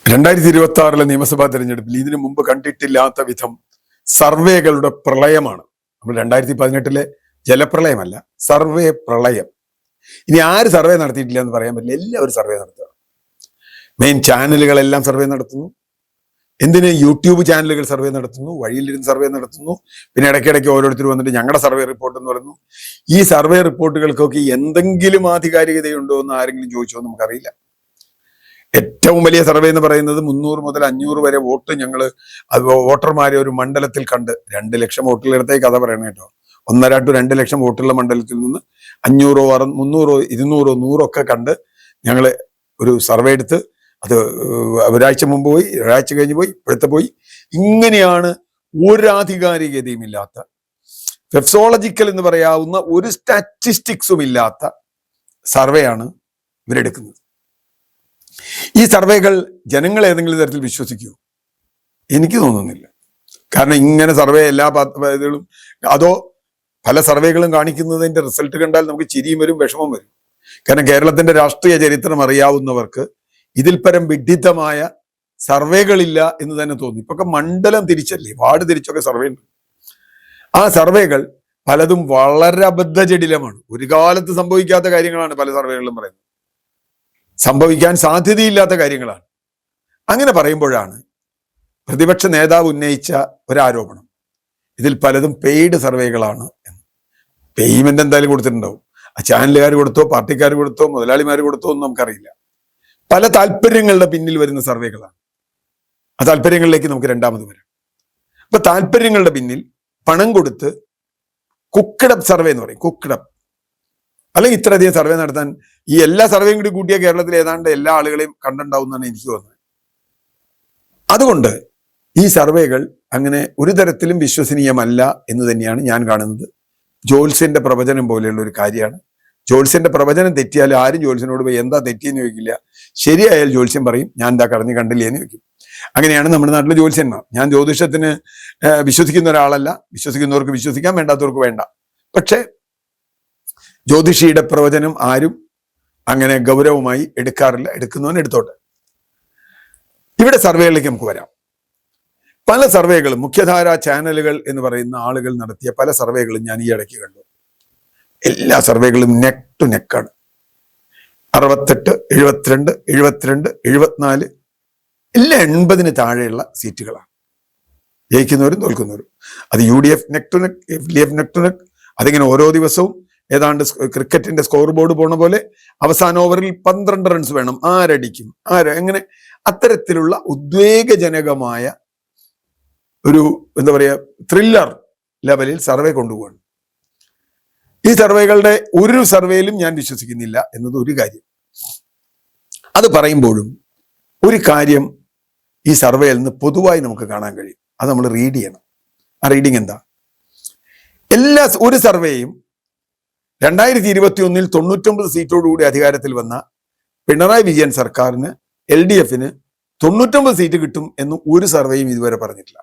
2026 നിയമസഭാ തെരഞ്ഞെടുപ്പിൽ ഇതിനു മുമ്പ് കണ്ടിട്ടില്ലാത്ത വിധം സർവേകളുടെ പ്രളയമാണ്. നമ്മൾ 2018 ജലപ്രളയമല്ല, സർവേ പ്രളയം. ഇനി ആര് സർവേ നടത്തിയിട്ടില്ല എന്ന് പറയാൻ പറ്റില്ല. എല്ലാവരും സർവേ നടത്തുക. മെയിൻ ചാനലുകളെല്ലാം സർവേ നടത്തുന്നു. എന്തിന് യൂട്യൂബ് ചാനലുകൾ സർവേ നടത്തുന്നു, വഴിയിലിരുന്ന് സർവേ നടത്തുന്നു. പിന്നെ ഇടയ്ക്കിടയ്ക്ക് ഓരോരുത്തർ വന്നിട്ട് ഞങ്ങളുടെ സർവേ റിപ്പോർട്ട് എന്ന് പറയുന്നു. ഈ സർവേ റിപ്പോർട്ടുകൾക്കൊക്കെ എന്തെങ്കിലും ആധികാരികതയുണ്ടോ എന്ന് ആരെങ്കിലും ചോദിച്ചോ നമുക്കറിയില്ല. ഏറ്റവും വലിയ സർവേ എന്ന് പറയുന്നത് 300 മുതൽ 500 വരെ വോട്ട് ഞങ്ങൾ വോട്ടർമാരെ ഒരു മണ്ഡലത്തിൽ കണ്ട് 2 ലക്ഷം വോട്ടുകളിടത്തേക്ക് കഥ പറയണം കേട്ടോ. 1.5 to 2 ലക്ഷം വോട്ടുള്ള മണ്ഡലത്തിൽ നിന്ന് 500, 300, 200, 100 ഒക്കെ കണ്ട് ഞങ്ങൾ ഒരു സർവേ എടുത്ത് അത് ഒരാഴ്ച മുമ്പ് പോയി, ഒരാഴ്ച കഴിഞ്ഞ് പോയി, ഇപ്പോഴത്തെ പോയി. ഇങ്ങനെയാണ് ഒരാധികാരികതയും ഇല്ലാത്ത, വെബ്സോളജിക്കൽ എന്ന് പറയാവുന്ന ഒരു സ്റ്റാറ്റിസ്റ്റിക്സും ഇല്ലാത്ത സർവേ ആണ് ഇവരെടുക്കുന്നത്. ഈ സർവേകൾ ജനങ്ങൾ ഏതെങ്കിലും തരത്തിൽ വിശ്വസിക്കുമോ? എനിക്ക് തോന്നുന്നില്ല. കാരണം ഇങ്ങനെ സർവേ എല്ലാ ഇതുകളും, അതോ പല സർവേകളും കാണിക്കുന്നതിന്റെ റിസൾട്ട് കണ്ടാൽ നമുക്ക് ചിരിയും വരും, വിഷമം വരും. കാരണം കേരളത്തിന്റെ രാഷ്ട്രീയ ചരിത്രം അറിയാവുന്നവർക്ക് ഇതിൽ പരം വിഡിത്തമായ സർവേകളില്ല എന്ന് തന്നെ തോന്നി. ഇപ്പൊക്കെ മണ്ഡലം തിരിച്ചല്ലേ, വാർഡ് തിരിച്ചൊക്കെ സർവേ ഉണ്ട്. ആ സർവേകൾ പലതും വളരെ അബദ്ധജടിലമാണ്. ഒരു കാലത്ത് സംഭവിക്കാത്ത കാര്യങ്ങളാണ് പല സർവേകളിലും പറയുന്നത്. സംഭവിക്കാൻ സാധ്യതയില്ലാത്ത കാര്യങ്ങളാണ്. അങ്ങനെ പറയുമ്പോഴാണ് പ്രതിപക്ഷ നേതാവ് ഉന്നയിച്ച ഒരാരോപണം, ഇതിൽ പലതും പെയ്ഡ് സർവേകളാണ് എന്ന്. പേയ്മെന്റ് എന്തായാലും കൊടുത്തിട്ടുണ്ടാവും. ആ ചാനലുകാർ കൊടുത്തോ, പാർട്ടിക്കാർ കൊടുത്തോ, മുതലാളിമാർ കൊടുത്തോ ഒന്നും നമുക്കറിയില്ല. പല താല്പര്യങ്ങളുടെ പിന്നിൽ വരുന്ന സർവേകളാണ്. ആ താല്പര്യങ്ങളിലേക്ക് നമുക്ക് രണ്ടാമത് വരാം. അപ്പൊ താല്പര്യങ്ങളുടെ പിന്നിൽ പണം കൊടുത്ത് കുക്കഡപ്പ് സർവേ എന്ന് പറയും, കുക്കഡപ്പ്, അല്ലെങ്കിൽ ഇത്രയധികം സർവേ നടത്താൻ ഈ എല്ലാ സർവേയും കൂടി കൂട്ടിയ കേരളത്തിൽ ഏതാണ്ട് എല്ലാ ആളുകളെയും കണ്ടുണ്ടാവുന്നതാണ് എനിക്ക് തോന്നുന്നത്. അതുകൊണ്ട് ഈ സർവേകൾ അങ്ങനെ ഒരു തരത്തിലും വിശ്വസനീയമല്ല എന്ന് തന്നെയാണ് ഞാൻ കാണുന്നത്. ജോത്സ്യന്റെ പ്രവചനം പോലെയുള്ള ഒരു കാര്യമാണ്. ജോത്സ്യന്റെ പ്രവചനം തെറ്റിയാൽ ആരും ജോത്സ്യനോട് പോയി എന്താ തെറ്റിയെന്ന് ചോദിക്കില്ല. ശരിയായാൽ ജോത്സ്യം പറയും ഞാൻ എന്താ കടഞ്ഞു കണ്ടില്ലേ എന്ന് ചോദിക്കും. അങ്ങനെയാണ് നമ്മുടെ നാട്ടിലെ ജോത്സ്യന്മാർ. ഞാൻ ജ്യോതിഷത്തിന് വിശ്വസിക്കുന്ന ഒരാളല്ല. വിശ്വസിക്കുന്നവർക്ക് വിശ്വസിക്കാം, വേണ്ടാത്തവർക്ക് വേണ്ട. പക്ഷെ ജ്യോതിഷിയുടെ പ്രവചനം ആരും അങ്ങനെ ഗൗരവമായി എടുക്കാറില്ല. എടുക്കുന്നവൻ എടുത്തോട്ടെ. ഇവിടെ സർവേകളിലേക്ക് നമുക്ക് വരാം. പല സർവേകളും, മുഖ്യധാരാ ചാനലുകൾ എന്ന് പറയുന്ന ആളുകൾ നടത്തിയ പല സർവേകളും ഞാൻ ഈ ഇടയ്ക്ക് കണ്ടു. എല്ലാ സർവേകളും നെക്ക് ടു നെക്കാണ്. 68, 72, 72, 74, എല്ലാം 80-ന് താഴെയുള്ള സീറ്റുകളാണ്. ജയിക്കുന്നവരും തോൽക്കുന്നവരും. അത് UDF neck to neck, FDF neck to neck. അതിങ്ങനെ ഓരോ ദിവസവും ഏതാണ്ട് ക്രിക്കറ്റിന്റെ സ്കോർ ബോർഡ് പോണ പോലെ അവസാന ഓവറിൽ 12 റൺസ് വേണം, ആരടിക്കും, എങ്ങനെ, അത്തരത്തിലുള്ള ഉദ്വേഗജനകമായ ഒരു എന്താ പറയാ ത്രില്ലർ ലെവലിൽ സർവേ കൊണ്ടുപോവാണ്. ഈ സർവേകളുടെ ഒരു സർവേയിലും ഞാൻ വിശ്വസിക്കുന്നില്ല എന്നത് ഒരു കാര്യം. അത് പറയുമ്പോഴും ഒരു കാര്യം ഈ സർവേയിൽ നിന്ന് പൊതുവായി നമുക്ക് കാണാൻ കഴിയും. അത് നമ്മൾ റീഡ് ചെയ്യണം. ആ റീഡിങ് എന്താ? ഒരു സർവേയും 2021 99 സീറ്റോടുകൂടി അധികാരത്തിൽ വന്ന പിണറായി വിജയൻ സർക്കാരിന്, LDFന് 99 സീറ്റ് കിട്ടും എന്ന് ഒരു സർവേയും ഇതുവരെ പറഞ്ഞിട്ടില്ല.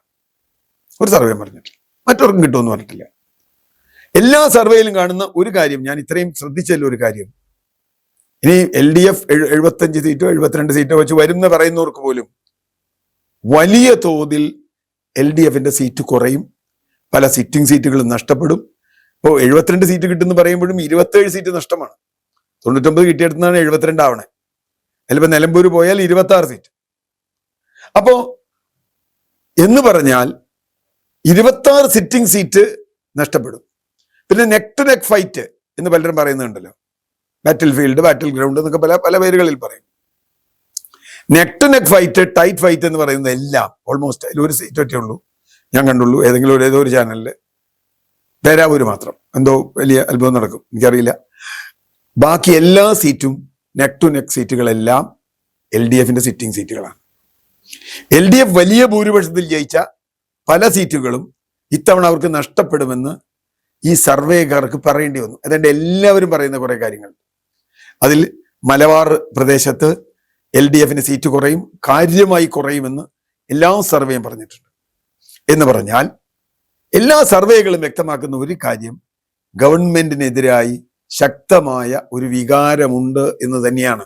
ഒരു സർവേയും പറഞ്ഞിട്ടില്ല. മറ്റവർക്കും കിട്ടുമെന്ന് പറഞ്ഞിട്ടില്ല. എല്ലാ സർവേയിലും കാണുന്ന ഒരു കാര്യം, ഞാൻ ഇത്രയും ശ്രദ്ധിച്ചല്ലോ ഒരു കാര്യം, ഇനി LDF 75 സീറ്റോ 72 സീറ്റോ വെച്ച് വരുന്ന പറയുന്നവർക്ക് പോലും വലിയ തോതിൽ LDFന്റെ സീറ്റ് കുറയും. പല സിറ്റിംഗ് സീറ്റുകളും നഷ്ടപ്പെടും. ഇപ്പോൾ 72 സീറ്റ് കിട്ടുമെന്ന് പറയുമ്പോഴും 27 സീറ്റ് നഷ്ടമാണ്. 99 കിട്ടിയെടുത്താണ് 72 ആവണേ. അതിലിപ്പോ നിലമ്പൂർ പോയാൽ 26 സീറ്റ്. അപ്പോ എന്ന് പറഞ്ഞാൽ 26 സിറ്റിംഗ് സീറ്റ് നഷ്ടപ്പെടും. പിന്നെ നെക്ക് ടു നെക്ക് ഫൈറ്റ് എന്ന് പലരും പറയുന്നുണ്ടല്ലോ, ബാറ്റിൽ ഫീൽഡ്, ബാറ്റിൽ ഗ്രൗണ്ട് എന്നൊക്കെ പല പല പേരുകളിൽ പറയും. Neck to neck fight, tight fight എന്ന് പറയുന്നത് എല്ലാം ഓൾമോസ്റ്റ് അതിൽ ഒരു സീറ്റ് ഒറ്റേ ഉള്ളൂ ഞാൻ കണ്ടുള്ളൂ. ഏതോ ഒരു ചാനലില് പേരാവൂര് മാത്രം എന്തോ വലിയ അത്ഭുതം നടക്കും, എനിക്കറിയില്ല. ബാക്കി എല്ലാ സീറ്റും നെക്ക് ടു നെക്ക് സീറ്റുകളെല്ലാം LDFന്റെ സിറ്റിംഗ് സീറ്റുകളാണ്. LDF വലിയ ഭൂരിപക്ഷത്തിൽ ജയിച്ച പല സീറ്റുകളും ഇത്തവണ അവർക്ക് നഷ്ടപ്പെടുമെന്ന് ഈ സർവേക്കാർക്ക് പറയേണ്ടി വന്നു. അതുകൊണ്ട് എല്ലാവരും പറയുന്ന കുറെ കാര്യങ്ങൾ. അതിൽ മലബാർ പ്രദേശത്ത് LDFന് സീറ്റ് കുറയും, കാര്യമായി കുറയുമെന്ന് എല്ലാ സർവേയും പറഞ്ഞിട്ടുണ്ട്. എന്ന് പറഞ്ഞാൽ എല്ലാ സർവേകളും വ്യക്തമാക്കുന്ന ഒരു കാര്യം, ഗവൺമെന്റിനെതിരായി ശക്തമായ ഒരു വികാരമുണ്ട് എന്ന് തന്നെയാണ്.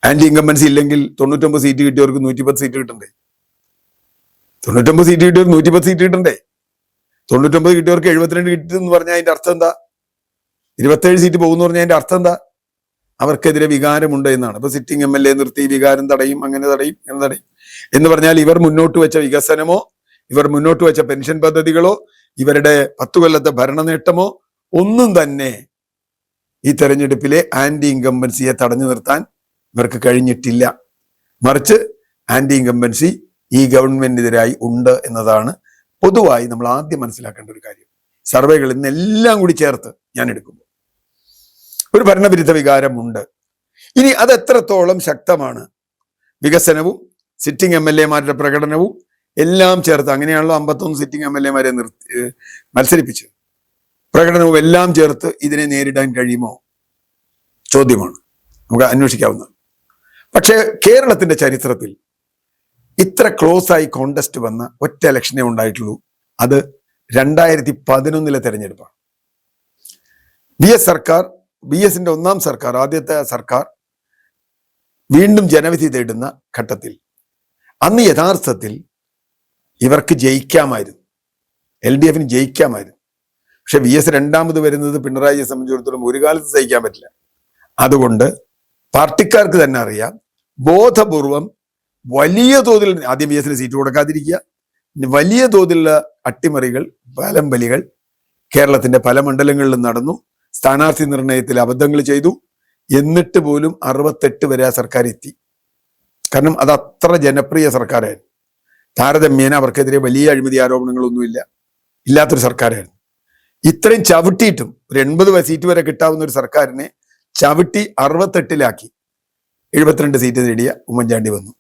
ആന്റി ഇൻകംബൻസി ഇല്ലെങ്കിൽ 99 സീറ്റ് കിട്ടിയവർക്ക് 110 സീറ്റ് കിട്ടണ്ടേ? 99 സീറ്റ് കിട്ടിയവർക്ക് 110 സീറ്റ് കിട്ടണ്ടേ? 99 കിട്ടിയവർക്ക് 72 കിട്ടിയെന്ന് പറഞ്ഞാൽ അതിന്റെ അർത്ഥം എന്താ? 27 സീറ്റ് പോകുന്ന പറഞ്ഞാൽ അതിന്റെ അർത്ഥം എന്താ? അവർക്കെതിരെ വികാരമുണ്ട് എന്നാണ്. ഇപ്പൊ സിറ്റിംഗ് MLA നിർത്തി വികാരം തടയും, അങ്ങനെ തടയും, എന്ന് തടയും എന്ന് പറഞ്ഞാൽ ഇവർ മുന്നോട്ട് വെച്ച വികസനമോ, ഇവർ മുന്നോട്ട് വെച്ച പെൻഷൻ പദ്ധതികളോ, ഇവരുടെ 10 കൊല്ലത്തെ ഭരണ നേട്ടമോ ഒന്നും തന്നെ ഈ തെരഞ്ഞെടുപ്പിലെ ആന്റി ഇൻകംബൻസിയെ തടഞ്ഞു നിർത്താൻ ഇവർക്ക് കഴിഞ്ഞിട്ടില്ല. മറിച്ച് ആന്റി ഇൻകംബൻസി ഈ ഗവൺമെന്റിനെതിരായി ഉണ്ട് എന്നതാണ് പൊതുവായി നമ്മൾ ആദ്യം മനസ്സിലാക്കേണ്ട ഒരു കാര്യം. സർവേകളിൽ നിന്നെല്ലാം കൂടി ചേർത്ത് ഞാൻ എടുക്കുമ്പോൾ ഒരു ഭരണവിരുദ്ധ വികാരമുണ്ട്. ഇനി അത് എത്രത്തോളം ശക്തമാണ്? വികസനവും സിറ്റിംഗ് MLA-മാരുടെ പ്രകടനവും എല്ലാം ചേർത്ത്, അങ്ങനെയാണല്ലോ 51 സിറ്റിംഗ് MLA-മാരെ മത്സരിപ്പിച്ച്, പ്രകടനവും എല്ലാം ചേർത്ത് ഇതിനെ നേരിടാൻ കഴിയുമോ? ചോദ്യമാണ്, നമുക്ക് അന്വേഷിക്കാവുന്നതാണ്. പക്ഷേ കേരളത്തിന്റെ ചരിത്രത്തിൽ ഇത്ര ക്ലോസ് ആയി കോണ്ടസ്റ്റ് വന്ന ഒറ്റ ഇലക്ഷനേ ഉണ്ടായിട്ടുള്ളൂ. അത് 2011 തെരഞ്ഞെടുപ്പാണ്. BS-ന്റെ ഒന്നാം സർക്കാർ, ആദ്യത്തെ സർക്കാർ വീണ്ടും ജനവിധി തേടുന്ന ഘട്ടത്തിൽ അന്ന് യഥാർത്ഥത്തിൽ ഇവർക്ക് ജയിക്കാമായിരുന്നു, LDF-ന് ജയിക്കാമായിരുന്നു. പക്ഷെ VS രണ്ടാമത് വരുന്നത് പിണറായിയെ സംബന്ധിച്ചിടത്തോളം ഒരു കാലത്ത് സഹിക്കാൻ പറ്റില്ല. അതുകൊണ്ട് പാർട്ടിക്കാർക്ക് തന്നെ അറിയാം, ബോധപൂർവം വലിയ തോതിൽ ആദ്യം VS-ന് സീറ്റ് കൊടുക്കാതിരിക്കുക, വലിയ തോതിലുള്ള അട്ടിമറികൾ, പാലംബലികൾ കേരളത്തിന്റെ പല മണ്ഡലങ്ങളിലും നടന്നു. സ്ഥാനാർത്ഥി നിർണയത്തിൽ അബദ്ധങ്ങൾ ചെയ്തു. എന്നിട്ട് പോലും 68 വരെ ആ സർക്കാർ എത്തി. കാരണം അത് അത്ര ജനപ്രിയ സർക്കാരായിരുന്നു. താരതമ്യേന അവർക്കെതിരെ വലിയ അഴിമതി ആരോപണങ്ങളൊന്നുമില്ല, ഇല്ലാത്തൊരു സർക്കാരായിരുന്നു. ഇത്രയും ചവിട്ടിയിട്ടും ഒരു 80 സീറ്റ് വരെ കിട്ടാവുന്ന ഒരു സർക്കാരിനെ ചവിട്ടി 68-ലാക്കി 72 സീറ്റ് നേടിയ ഉമ്മൻചാണ്ടി വന്നു.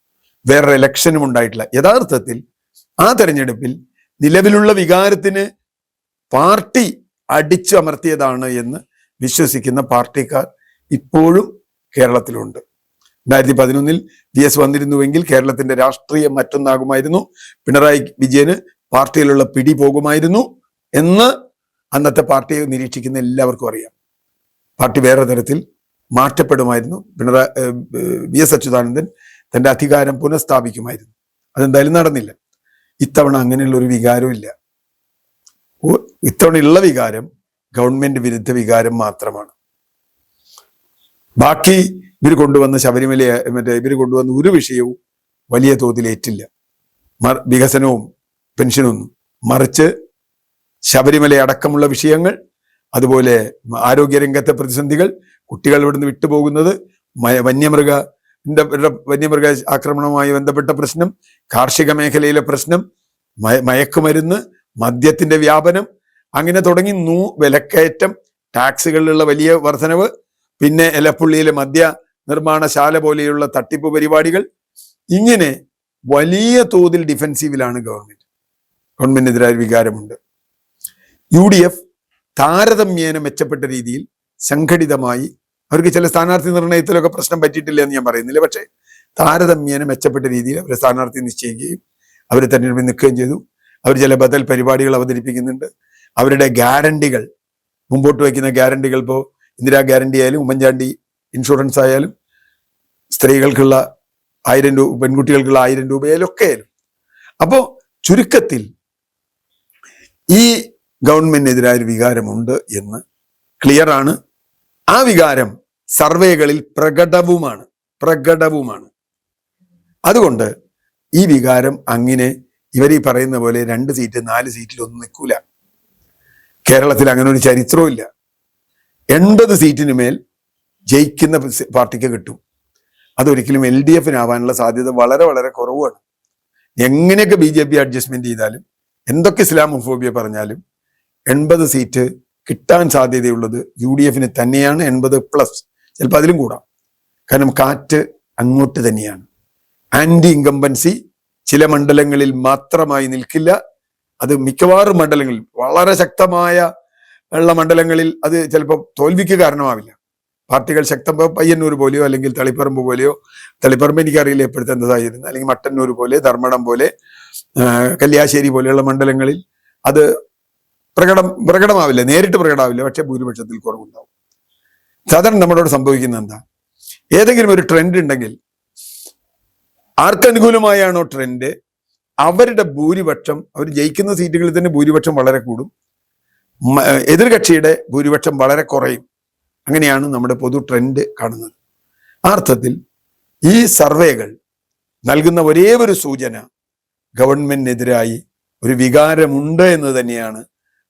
വേറൊരു ഇലക്ഷനും ഉണ്ടായിട്ടില്ല. യഥാർത്ഥത്തിൽ ആ തെരഞ്ഞെടുപ്പിൽ നിലവിലുള്ള വികാരത്തിന് പാർട്ടി അടിച്ചു അമർത്തിയതാണ് എന്ന് വിശ്വസിക്കുന്ന പാർട്ടിക്കാർ ഇപ്പോഴും കേരളത്തിലുണ്ട്. 2011 VS വന്നിരുന്നുവെങ്കിൽ കേരളത്തിന്റെ രാഷ്ട്രീയം മറ്റൊന്നാകുമായിരുന്നു, പിണറായി വിജയന് പാർട്ടിയിലുള്ള പിടി പോകുമായിരുന്നു എന്ന് അന്നത്തെ പാർട്ടിയെ നിരീക്ഷിക്കുന്ന എല്ലാവർക്കും അറിയാം. പാർട്ടി വേറെ തരത്തിൽ മാറ്റപ്പെടുമായിരുന്നു. VS അച്യുതാനന്ദൻ തന്റെ അധികാരം പുനഃസ്ഥാപിക്കുമായിരുന്നു. അതെന്തായാലും നടന്നില്ല. ഇത്തവണ അങ്ങനെയുള്ള ഒരു വികാരവും ഇല്ല. ഇത്തവണയുള്ള വികാരം ഗവൺമെന്റ് വിരുദ്ധ വികാരം മാത്രമാണ്. ബാക്കി ഇവർ കൊണ്ടുവന്ന ശബരിമല, ഇവർ കൊണ്ടുവന്ന ഒരു വിഷയവും വലിയ തോതിൽ ഏറ്റില്ല, വികസനവും പെൻഷനൊന്നും. മറിച്ച് ശബരിമല അടക്കമുള്ള വിഷയങ്ങൾ, അതുപോലെ ആരോഗ്യരംഗത്തെ പ്രതിസന്ധികൾ, കുട്ടികൾ ഇവിടുന്ന് വിട്ടുപോകുന്നത്, വന്യമൃഗ ആക്രമണവുമായി ബന്ധപ്പെട്ട പ്രശ്നം, കാർഷിക മേഖലയിലെ പ്രശ്നം, മയക്കുമരുന്ന്, മദ്യത്തിന്റെ വ്യാപനം, അങ്ങനെ തുടങ്ങി വിലക്കയറ്റം, ടാക്സുകളിലുള്ള വലിയ വർധനവ്, പിന്നെ എലപ്പുള്ളിയിലെ മദ്യ നിർമ്മാണശാല പോലെയുള്ള തട്ടിപ്പ് പരിപാടികൾ, ഇങ്ങനെ വലിയ തോതിൽ ഡിഫെൻസീവിലാണ് ഗവൺമെന്റിനെതിരായ വികാരമുണ്ട്. UDF താരതമ്യേന മെച്ചപ്പെട്ട രീതിയിൽ സംഘടിതമായി, അവർക്ക് ചില സ്ഥാനാർത്ഥി നിർണയത്തിലൊക്കെ പ്രശ്നം പറ്റിയിട്ടില്ല എന്ന് ഞാൻ പറയുന്നില്ല, പക്ഷേ താരതമ്യേന മെച്ചപ്പെട്ട രീതിയിൽ അവർ സ്ഥാനാർത്ഥി നിശ്ചയിക്കുകയും അവർ തെരഞ്ഞെടുപ്പിൽ നിൽക്കുകയും ചെയ്തു. അവർ ചില ബദൽ പരിപാടികൾ അവതരിപ്പിക്കുന്നുണ്ട്. അവരുടെ ഗ്യാരണ്ടികൾ, മുമ്പോട്ട് വയ്ക്കുന്ന ഗ്യാരണ്ടികൾ, ഇപ്പോൾ ഇന്ദിരാ ഗ്യാരണ്ടി ആയാലും ഉമ്മൻചാണ്ടി ഇൻഷുറൻസ് ആയാലും സ്ത്രീകൾക്കുള്ള 1000 രൂപ, പെൺകുട്ടികൾക്കുള്ള 1000 രൂപയായാലും ഒക്കെ ആയാലും. അപ്പോൾ ചുരുക്കത്തിൽ ഈ ഗവൺമെന്റിനെതിരായ ഒരു വികാരമുണ്ട് എന്ന് ക്ലിയർ ആണ്. ആ വികാരം സർവേകളിൽ പ്രകടവുമാണ്. അതുകൊണ്ട് ഈ വികാരം അങ്ങനെ ഇവരീ പറയുന്ന പോലെ 2 സീറ്റ് 4 സീറ്റിലൊന്നും നിൽക്കൂല. കേരളത്തിൽ അങ്ങനെ ഒരു ചരിത്രവും ഇല്ല. 80 സീറ്റിന് മേൽ ജയിക്കുന്ന പാർട്ടിക്ക് കിട്ടും. അതൊരിക്കലും LDF-നാവാനുള്ള സാധ്യത വളരെ വളരെ കുറവാണ്. എങ്ങനെയൊക്കെ BJP അഡ്ജസ്റ്റ്മെന്റ് ചെയ്താലും, എന്തൊക്കെ ഇസ്ലാമോഫോബിയ പറഞ്ഞാലും 80 സീറ്റ് കിട്ടാൻ സാധ്യതയുള്ളത് UDF-ന് തന്നെയാണ്. 80+, ചിലപ്പോൾ അതിലും കൂടാം. കാരണം കാറ്റ് അങ്ങോട്ട് തന്നെയാണ്. ആന്റി ഇൻകംബൻസി ചില മണ്ഡലങ്ങളിൽ മാത്രമായി നിൽക്കില്ല. അത് മിക്കവാറും മണ്ഡലങ്ങളിൽ, വളരെ ശക്തമായ ഉള്ള മണ്ഡലങ്ങളിൽ അത് ചിലപ്പോൾ തോൽവിക്ക് കാരണമാവില്ല. പാർട്ടികൾ പയ്യന്നൂർ പോലെയോ അല്ലെങ്കിൽ തളിപ്പറമ്പ് പോലെയോ, തളിപ്പറമ്പ് എനിക്കറിയില്ല എപ്പോഴത്തെ എന്തായിരുന്നു, അല്ലെങ്കിൽ മട്ടന്നൂർ പോലെ, ധർമ്മടം പോലെ, കല്യാശ്ശേരി പോലെയുള്ള മണ്ഡലങ്ങളിൽ അത് പ്രകടമാവില്ല, നേരിട്ട് പ്രകടമാവില്ല, പക്ഷെ ഭൂരിപക്ഷത്തിൽ കുറവുണ്ടാവും. സാധാരണ നമ്മളോട് സംഭവിക്കുന്ന എന്താ, ഏതെങ്കിലും ഒരു ട്രെൻഡ് ഉണ്ടെങ്കിൽ ആർക്കനുകൂലമായാണോ ട്രെൻഡ്, അവരുടെ ഭൂരിപക്ഷം, അവർ ജയിക്കുന്ന സീറ്റുകളിൽ തന്നെ ഭൂരിപക്ഷം വളരെ കൂടും, എതിർകക്ഷിയുടെ ഭൂരിപക്ഷം വളരെ കുറയും. അങ്ങനെയാണ് നമ്മുടെ പൊതു ട്രെൻഡ് കാണുന്നത്. ആ അർത്ഥത്തിൽ ഈ സർവേകൾ നൽകുന്ന ഒരേ ഒരു സൂചന ഗവൺമെന്റിനെതിരായി ഒരു വികാരമുണ്ട് എന്ന് തന്നെയാണ്.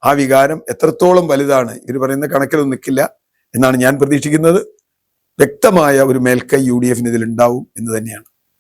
ആ വികാരം എത്രത്തോളം വലുതാണ് ഇവർ പറയുന്ന കണക്കിലൊന്നും നിൽക്കില്ല എന്നാണ് ഞാൻ പ്രതീക്ഷിക്കുന്നത്. വ്യക്തമായ ഒരു മേൽക്കൈ UDF ഇതിൽ ഉണ്ടാവും എന്ന് തന്നെയാണ്.